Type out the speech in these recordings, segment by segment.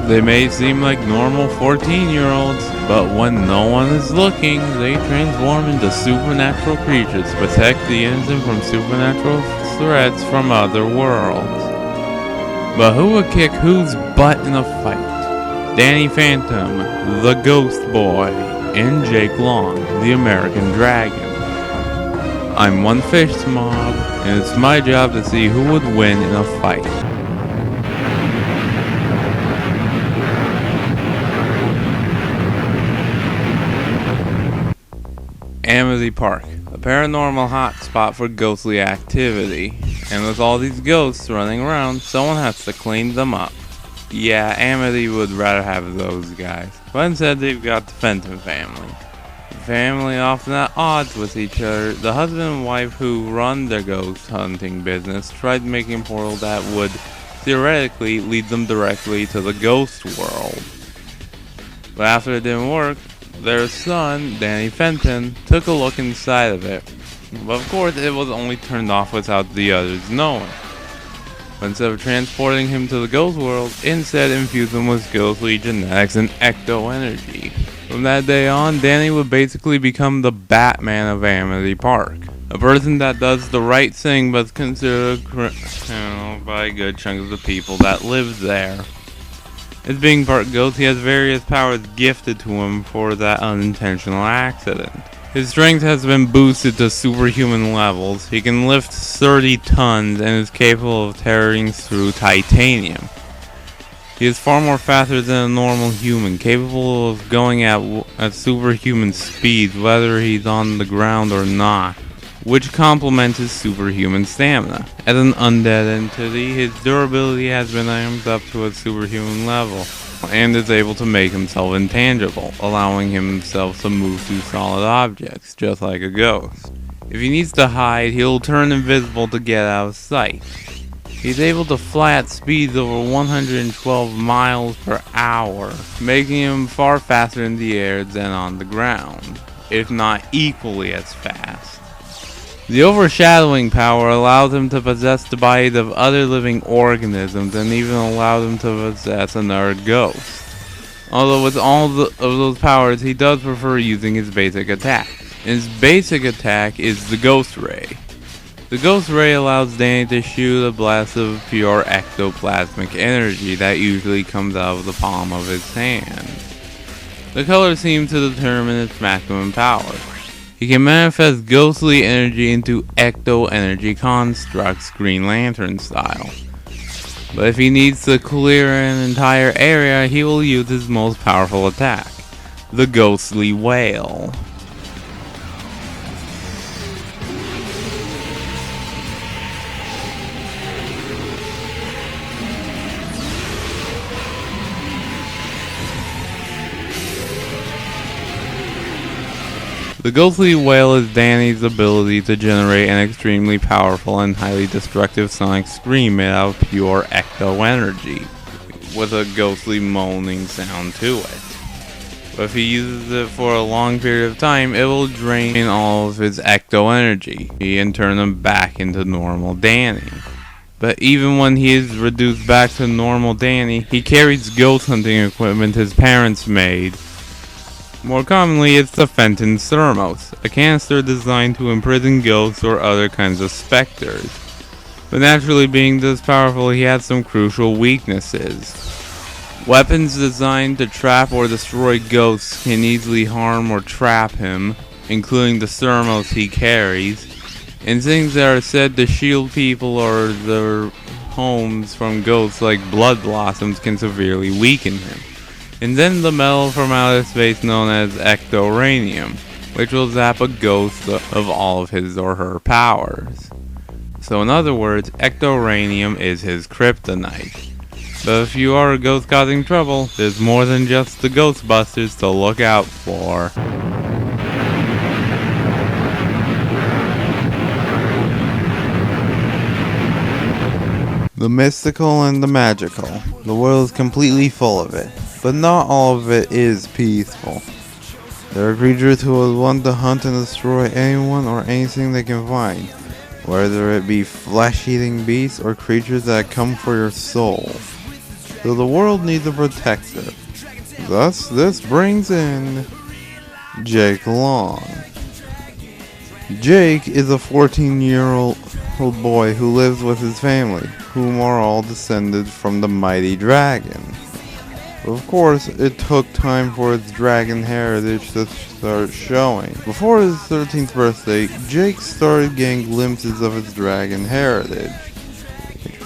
They may seem like normal 14-year-olds, but when no one is looking, they transform into supernatural creatures to protect the innocent from supernatural threats from other worlds. But who would kick whose butt in a fight? Danny Phantom, the Ghost Boy, and Jake Long, the American Dragon. I'm one fish mob, and it's my job to see who would win in a fight. Amity Park, a paranormal hotspot for ghostly activity, and with all these ghosts running around, someone has to clean them up. Yeah, Amity would rather have those guys, but instead they've got the Fenton family. The family often at odds with each other. The husband and wife who run their ghost hunting business tried making a portal that would theoretically lead them directly to the ghost world. But after it didn't work, their son, Danny Fenton, took a look inside of it. But of course it was only turned off without the others knowing. But instead of transporting him to the ghost world, instead infused him with ghostly genetics and ecto energy. From that day on, Danny would basically become the Batman of Amity Park. A person that does the right thing but is considered a criminal by a good chunk of the people that live there. As being part ghost, he has various powers gifted to him for that unintentional accident. His strength has been boosted to superhuman levels. He can lift 30 tons and is capable of tearing through titanium. He is far more faster than a normal human, capable of going at superhuman speeds whether he's on the ground or not, which complements his superhuman stamina. As an undead entity, his durability has been amped up to a superhuman level, and is able to make himself intangible, allowing himself to move through solid objects, just like a ghost. If he needs to hide, he'll turn invisible to get out of sight. He's able to fly at speeds over 112 miles per hour, making him far faster in the air than on the ground, if not equally as fast. The overshadowing power allows him to possess the bodies of other living organisms and even allows him to possess another ghost. Although with all of those powers, he does prefer using his basic attack. His basic attack is the Ghost Ray. The Ghost Ray allows Danny to shoot a blast of pure ectoplasmic energy that usually comes out of the palm of his hand. The color seems to determine its maximum power. He can manifest ghostly energy into ecto-energy constructs, Green Lantern style. But if he needs to clear an entire area, he will use his most powerful attack, the Ghostly Wail. The Ghostly Wail is Danny's ability to generate an extremely powerful and highly destructive sonic scream made out of pure ecto energy, with a ghostly moaning sound to it. But if he uses it for a long period of time, it will drain all of his ecto energy, and turn him back into normal Danny. But even when he is reduced back to normal Danny, he carries ghost hunting equipment his parents made. More commonly, it's the Fenton Thermos, a canister designed to imprison ghosts or other kinds of specters. But naturally, being this powerful, he has some crucial weaknesses. Weapons designed to trap or destroy ghosts can easily harm or trap him, including the thermos he carries, and things that are said to shield people or their homes from ghosts like blood blossoms can severely weaken him. And then the metal from outer space known as ectoranium, which will zap a ghost of all of his or her powers. So in other words, ectoranium is his kryptonite. But if you are a ghost causing trouble, there's more than just the Ghostbusters to look out for. The mystical and the magical. The world is completely full of it. But not all of it is peaceful. There are creatures who will want to hunt and destroy anyone or anything they can find, whether it be flesh-eating beasts or creatures that come for your soul. so the world needs a protector. Thus, this brings in Jake Long. Jake is a 14-year-old boy who lives with his family, whom are all descended from the mighty dragon. Of course, it took time for its dragon heritage to start showing. Before his 13th birthday, Jake started getting glimpses of his dragon heritage.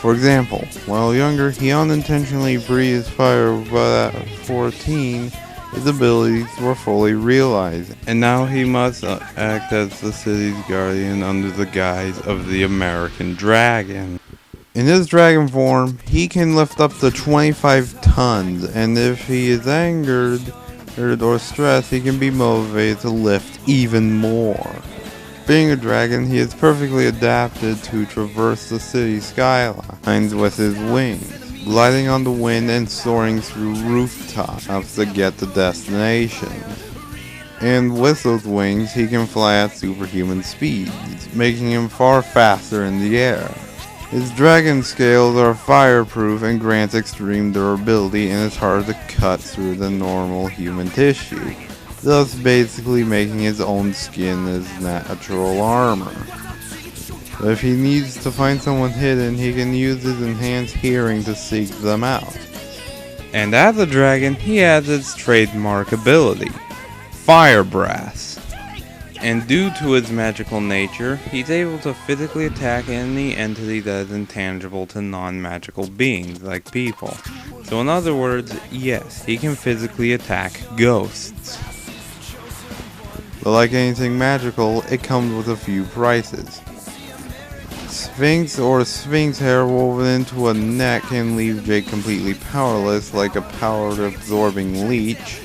For example, while younger, he unintentionally breathed fire, but at 14, his abilities were fully realized, and now he must act as the city's guardian under the guise of the American Dragon. In his dragon form, he can lift up to 25 tons, and if he is angered or stressed, he can be motivated to lift even more. Being a dragon, he is perfectly adapted to traverse the city skylines with his wings, gliding on the wind and soaring through rooftops to get to destinations. And with those wings, he can fly at superhuman speeds, making him far faster in the air. His dragon scales are fireproof and grant extreme durability, and it's hard to cut through the normal human tissue, thus basically making his own skin his natural armor. But if he needs to find someone hidden, he can use his enhanced hearing to seek them out. And as a dragon, he has its trademark ability, Fire Breath. And due to its magical nature, he's able to physically attack any entity that is intangible to non-magical beings like people. So in other words, yes, he can physically attack ghosts. But like anything magical, it comes with a few prices. Sphinx or sphinx hair woven into a neck can leave Jake completely powerless like a power-absorbing leech.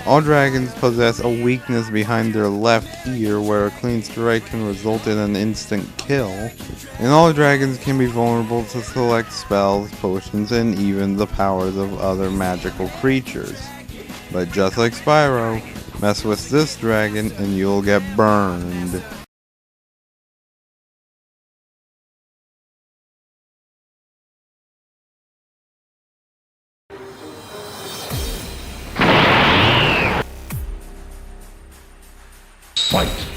All dragons possess a weakness behind their left ear where a clean strike can result in an instant kill. And all dragons can be vulnerable to select spells, potions, and even the powers of other magical creatures. But just like Spyro, mess with this dragon and you'll get burned. Fight!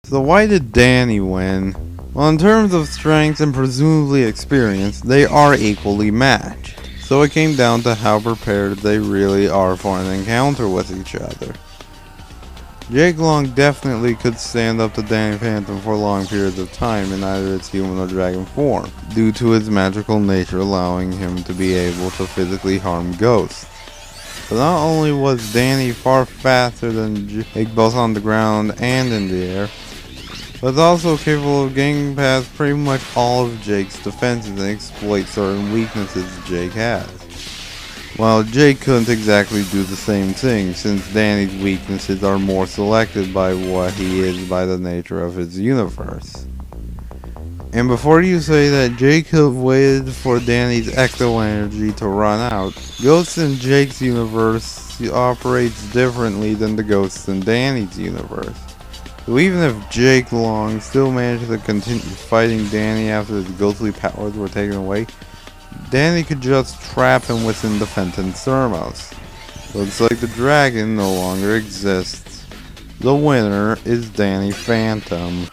So why did Danny win? Well, in terms of strength and presumably experience, they are equally matched. So it came down to how prepared they really are for an encounter with each other. Jake Long definitely could stand up to Danny Phantom for long periods of time in either its human or dragon form, due to his magical nature allowing him to be able to physically harm ghosts. But not only was Danny far faster than Jake both on the ground and in the air, but is also capable of getting past pretty much all of Jake's defenses and exploit certain weaknesses Jake has. While Jake couldn't exactly do the same thing, since Danny's weaknesses are more selected by what he is by the nature of his universe. And before you say that Jake waited for Danny's ecto energy to run out, Ghosts in Jake's universe operates differently than the Ghosts in Danny's universe. So even if Jake Long still managed to continue fighting Danny after his ghostly powers were taken away, Danny could just trap him within the Fenton's thermos. Looks like the dragon no longer exists. The winner is Danny Phantom.